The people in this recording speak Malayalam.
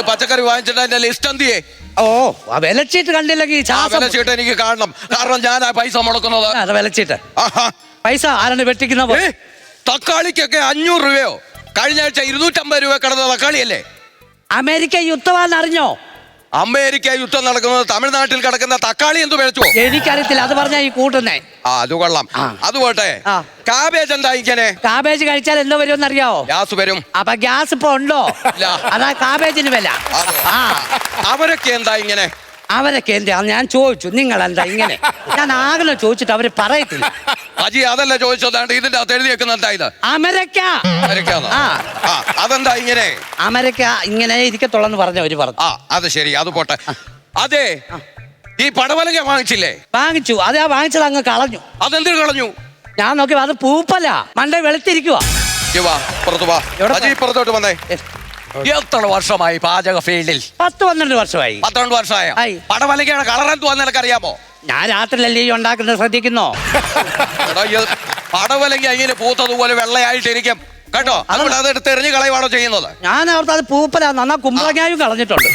പച്ചക്കറി വാങ്ങിച്ചിട്ട് അതിന്റെ ലിസ്റ്റ് എന്തിയേ? ഓ ആ വിലച്ചീട്ട് കണ്ടില്ലെങ്കിൽ വിലച്ചീട്ട് എനിക്ക് കാണണം. കാരണം ഞാൻ ആ പൈസ മുടക്കുന്നത്. വിലച്ചീട്ട് ആഹാ. പൈസ ആരാണ് വെട്ടിക്കുന്ന? തക്കാളിക്കൊക്കെ 500 രൂപയോ? കഴിഞ്ഞ ആഴ്ച 250 രൂപ കിടന്ന തക്കാളിയല്ലേ? അമേരിക്ക യുദ്ധമാണെന്ന് അറിഞ്ഞോ? അമേരിക്ക യുദ്ധം നടക്കുന്നത് തമിഴ്നാട്ടിൽ കിടക്കുന്ന തക്കാളി എന്ത് മേടിച്ചോ? എനിക്കറിയത്തില്ല, അത് പറഞ്ഞാ ഈ കൂട്ടുന്നേ. അത് കൊള്ളാം. അതുപോട്ടെ. കാബേജ് എന്താ ഇങ്ങനെ? കാബേജ് കഴിച്ചാൽ എന്തോ വരുമെന്ന് അറിയാവോ? ഗ്യാസ് വരും. അപ്പൊ ഗ്യാസ് ഇപ്പൊ ഉണ്ടോ? അതാ കാബേജിന് വില. അവരൊക്കെ എന്താ ഇങ്ങനെ? അവരൊക്കെ എന്താ ഞാൻ ചോദിച്ചു, നിങ്ങൾ എന്താ ഇങ്ങനെ? ഞാൻ ആകെ ചോദിച്ചിട്ട് അവര് പറയത്തില്ല. അജി അതല്ല ചോദിച്ചതാണ്ട് ഇതിന്റെ അകത്ത് എഴുതിയേക്കുന്ന എന്താ ഇത്? അമേരിക്ക. അതെന്താ ഇങ്ങനെ? അമേരിക്ക ഇങ്ങനെ ഇരിക്കത്തുള്ളെന്ന് പറഞ്ഞവര് പറഞ്ഞു. അത് ശരി, അത് പോട്ടെ. അതെ, ഈ പടവലങ്ങ വാങ്ങിച്ചില്ലേ? വാങ്ങിച്ചു. അത് ആ വാങ്ങിച്ചത് അങ്ങ് കളഞ്ഞു. അതെന്തിനു കളഞ്ഞു? ഞാൻ നോക്കി അത് പൂപ്പല മണ്ട വെളുത്തിരിക്കുവാ. പുറത്തോട്ട് വന്നേ. എത്ര വർഷമായി പാചക ഫീൽഡിൽ? 10-12 വർഷമായി. 12 വർഷമായ പടവലങ്ങയുടെ കളർ എന്തുവാന്ന് നിനക്കറിയാമോ? ഞാൻ രാത്രിയിലല്ലേ ഈ ഉണ്ടാക്കുന്നത്, ശ്രദ്ധിക്കുന്നോ? പടവലങ്ങ ഇങ്ങനെ പൂത്തതുപോലെ വെള്ളയായിട്ടിരിക്കും കേട്ടോ. അതുകൊണ്ട് അതെടുത്ത് എറിഞ്ഞ് കളയുവാണോ ചെയ്യുന്നത്? ഞാൻ ഓർത്ത് അത് പൂപ്പല. നന്നാ കുമ്പളങ്ങായും കളഞ്ഞിട്ടുണ്ട്.